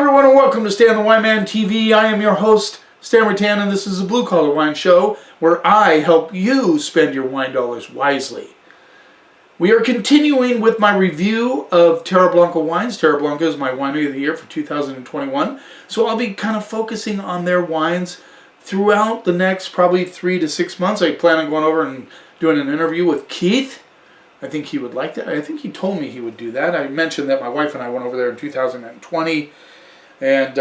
everyone, and welcome to Stan the Wine Man TV. I am your host, Stan Tannin, and this is a Blue Collar Wine Show where I help you spend your wine dollars wisely. We are continuing with my review of Terra Blanca wines. Terra Blanca is my Winery of the Year for 2021, so I'll be kind of focusing on their wines throughout the next probably 3 to 6 months. I plan on going over and doing an interview with Keith. I think he would like that. I think he told me he would do that. I mentioned that my wife and I went over there in 2020. And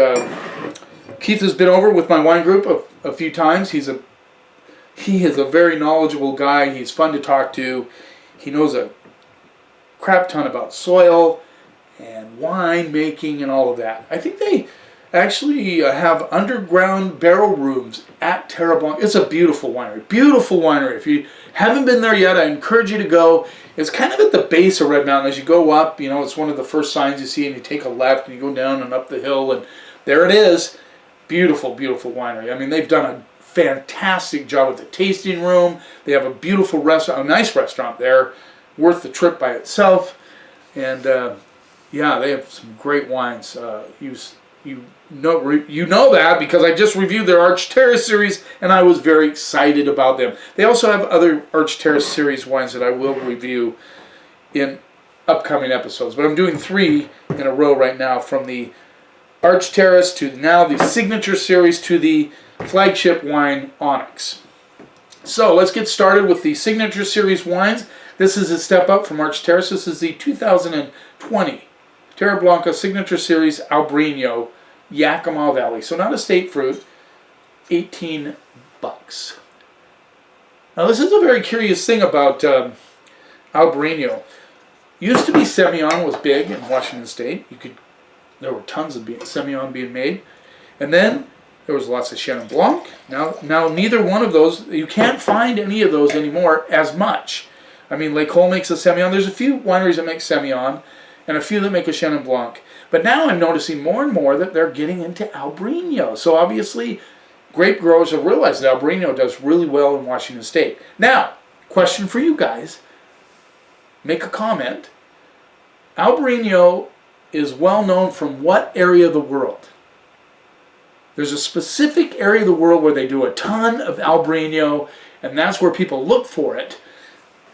Keith has been over with my wine group a few times. He is a very knowledgeable guy. He's fun to talk to. He knows a crap ton about soil and wine making and all of that. I think they actually have underground barrel rooms at Terra Blanca. It's a beautiful winery. Beautiful winery. If you haven't been there yet, I encourage you to go. It's kind of at the base of Red Mountain. As you go up, you know, it's one of the first signs you see, and you take a left and you go down and up the hill, and there it is. Beautiful, beautiful winery. I mean, they've done a fantastic job with the tasting room. They have a beautiful restaurant, a nice restaurant there, worth the trip by itself. And yeah, they have some great wines. You know that because I just reviewed their Arch Terrace series, and I was very excited about them. They also have other Arch Terrace series wines that I will review in upcoming episodes. But I'm doing 3 in a row right now, from the Arch Terrace to now the Signature series to the flagship wine Onyx. So let's get started with the Signature series wines. This is a step up from Arch Terrace. This is the 2020 Terra Blanca Signature Series Albariño, Yakima Valley. So not a state fruit, $18. Now this is a very curious thing about Albariño. Used to be Semillon was big in Washington State. There were tons of Semillon being made. And then there was lots of Chenin Blanc. Now neither one of those, you can't find any of those anymore as much. I mean, Lake Cole makes a Semillon. There's a few wineries that make Semillon, and a few that make a Chenin Blanc. But now I'm noticing more and more that they're getting into Albariño. So obviously, grape growers have realized that Albariño does really well in Washington State. Now, question for you guys. Make a comment. Albariño is well known from what area of the world? There's a specific area of the world where they do a ton of Albariño, and that's where people look for it.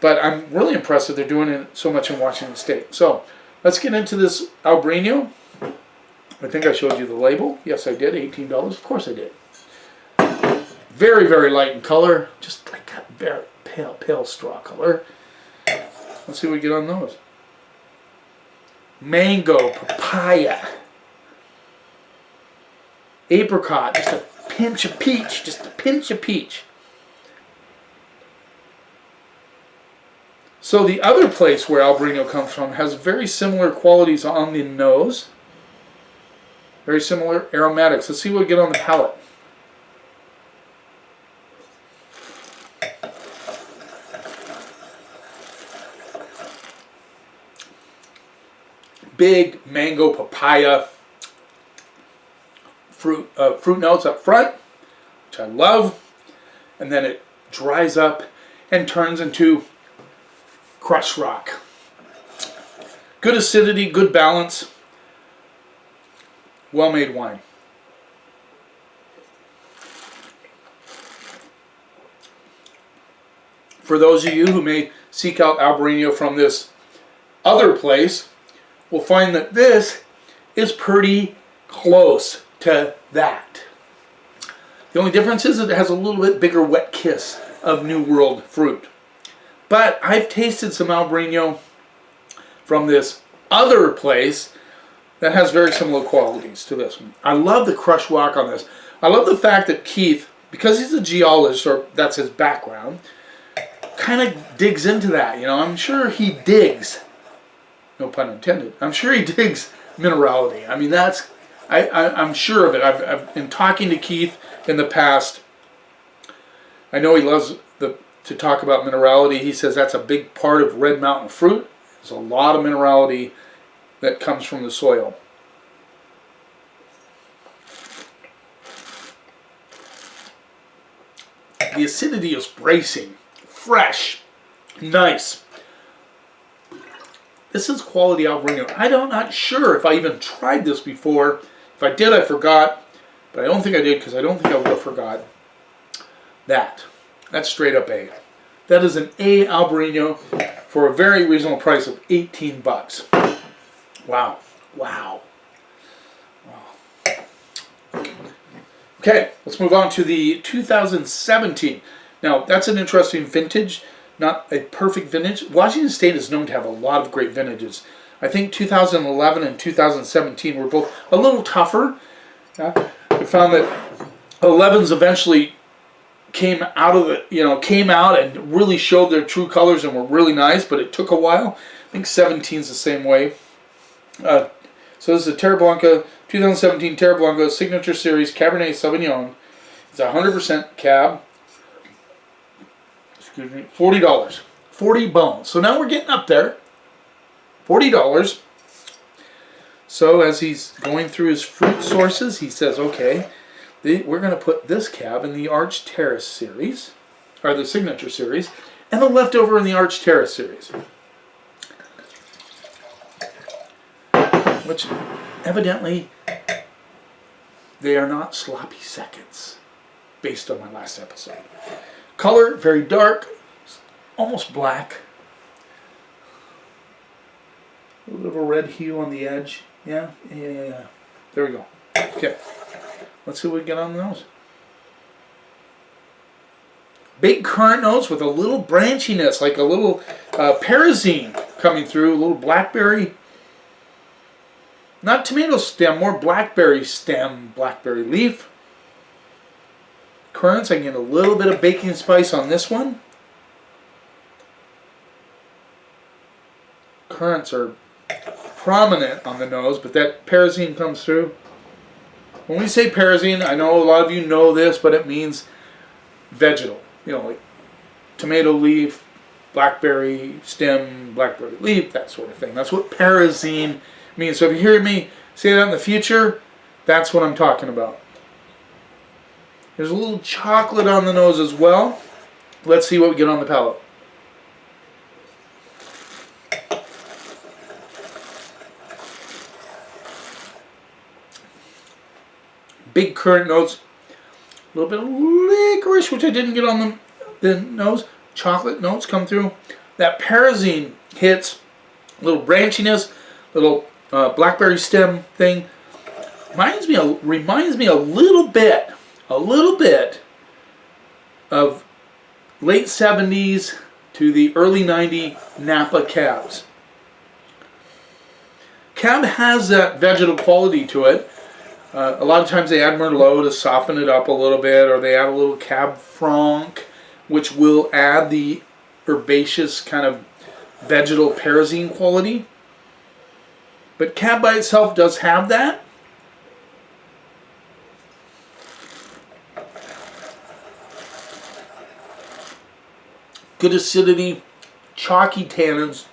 But I'm really impressed that they're doing it so much in Washington State. So let's get into this Albariño. I think I showed you the label. Yes, I did. $18. Of course I did. Very, very light in color. Just like that very pale straw color. Let's see what we get on those. Mango, papaya, apricot, just a pinch of peach. Just a pinch of peach. So the other place where Albariño comes from has very similar qualities on the nose. Very similar aromatics. Let's see what we get on the palate. Big mango, papaya, fruit notes up front, which I love. And then it dries up and turns into crushed rock. Good acidity, good balance. Well-made wine. For those of you who may seek out Albariño from this other place, will find that this is pretty close to that. The only difference is that it has a little bit bigger wet kiss of New World fruit. But I've tasted some Albariño from this other place that has very similar qualities to this one. I love the crushed rock on this. I love the fact that Keith, because he's a geologist, or that's his background, kind of digs into that. You know, I'm sure he digs, no pun intended, I'm sure he digs minerality. I mean, I'm sure of it. I've been talking to Keith in the past. I know he loves to talk about minerality. He says that's a big part of Red Mountain fruit. There's a lot of minerality that comes from the soil. The acidity is bracing, fresh, nice. This is quality Albariño. I'm not sure if I even tried this before If I did, I forgot, but I don't think I did because I don't think I would have forgot that. That's straight up A. That is an A Albarino for a very reasonable price of 18 bucks. Wow. Wow. Wow. Okay, let's move on to the 2017. Now, that's an interesting vintage, not a perfect vintage. Washington State is known to have a lot of great vintages. I think 2011 and 2017 were both a little tougher. I found that 11s eventually came out of the, came out and really showed their true colors and were really nice, but it took a while. I think 17's the same way. So this is a Terra Blanca, 2017 Terra Blanca Signature Series Cabernet Sauvignon. It's 100% cab. Excuse me, $40. 40 bones. So now we're getting up there. $40. So as he's going through his fruit sources, he says, okay, we're going to put this cab in the Arch Terrace series, or the Signature series, and the leftover in the Arch Terrace series. Which, evidently, they are not sloppy seconds, based on my last episode. Color, very dark, almost black. A little red hue on the edge. Yeah. There we go. Okay. Let's see what we get on the nose. Big currant notes with a little branchiness, like a little pyrazine coming through, a little blackberry. Not tomato stem, more blackberry stem, blackberry leaf. Currants, I get a little bit of baking spice on this one. Currants are prominent on the nose, but that pyrazine comes through. When we say pyrazine, I know a lot of you know this, but it means vegetal. Like tomato leaf, blackberry stem, blackberry leaf, that sort of thing. That's what pyrazine means. So if you hear me say that in the future, that's what I'm talking about. There's a little chocolate on the nose as well. Let's see what we get on the palate. Big currant notes, a little bit of licorice, which I didn't get on the nose. Chocolate notes come through. That pyrazine hits, a little branchiness, little blackberry stem thing. Reminds me a little bit of late 70s to the early 90s Napa cabs. Cab has that vegetal quality to it. A lot of times they add Merlot to soften it up a little bit, or they add a little Cab Franc, which will add the herbaceous kind of vegetal pyrazine quality. But Cab by itself does have that. Good acidity, chalky tannins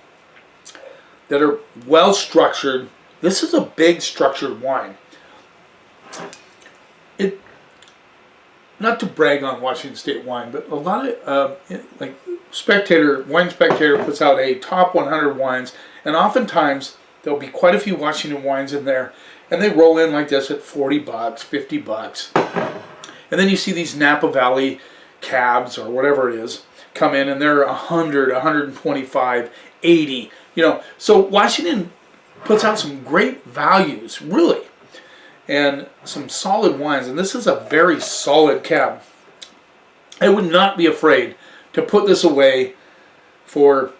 that are well structured. This is a big structured wine. Not to brag on Washington State wine, but a lot of like Wine Spectator puts out a top 100 wines, and oftentimes there'll be quite a few Washington wines in there, and they roll in like this at 40 bucks, 50 bucks. And then you see these Napa Valley cabs or whatever it is come in, and they're 100, 125, 80. So Washington puts out some great values, really, and some solid wines, and this is a very solid cab. I would not be afraid to put this away for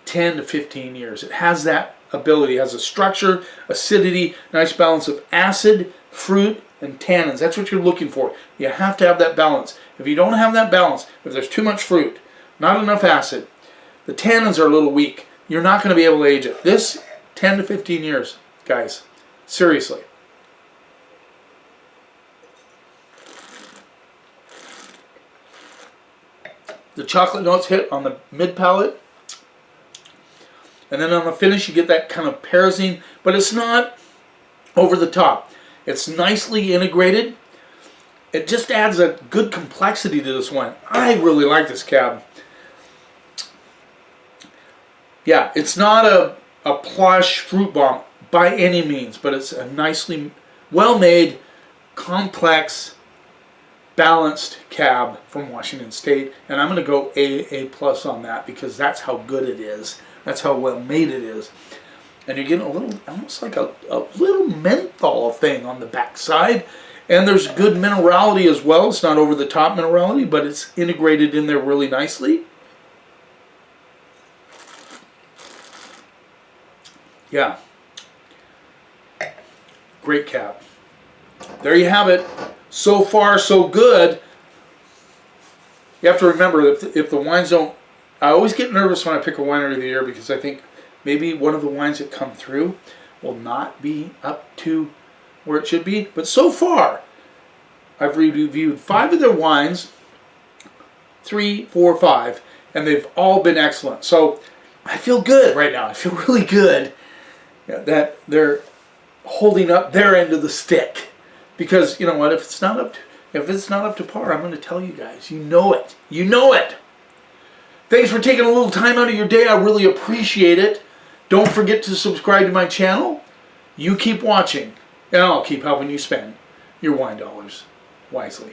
10 to 15 years. It has that ability, it has a structure, acidity, nice balance of acid, fruit, and tannins. That's what you're looking for. You have to have that balance. If you don't have that balance, if there's too much fruit, not enough acid, the tannins are a little weak, you're not going to be able to age it. This, 10 to 15 years, guys. Seriously. The chocolate notes hit on the mid palate, and then on the finish you get that kind of pyrazine, but it's not over the top. It's nicely integrated. It just adds a good complexity to this wine. I really like this cab. Yeah, it's not a plush fruit bomb by any means, but it's a nicely well-made, complex, balanced cab from Washington State, and I'm going to go A plus on that because that's how good it is. That's how well made it is. And you're getting a little, almost like a little menthol thing on the backside. And there's good minerality as well. It's not over the top minerality, but it's integrated in there really nicely. Yeah. Great cab. There you have it. So far, so good. You have to remember that if the wines don't... I always get nervous when I pick a Winery of the Year because I think maybe one of the wines that come through will not be up to where it should be. But so far, I've reviewed 5 of their wines, 3, 4, 5, and they've all been excellent. So I feel good right now. I feel really good that they're holding up their end of the stick. Because you know what, if it's not up to par, I'm going to tell you guys. You know it. You know it. Thanks for taking a little time out of your day. I really appreciate it. Don't forget to subscribe to my channel. You keep watching, and I'll keep helping you spend your wine dollars wisely.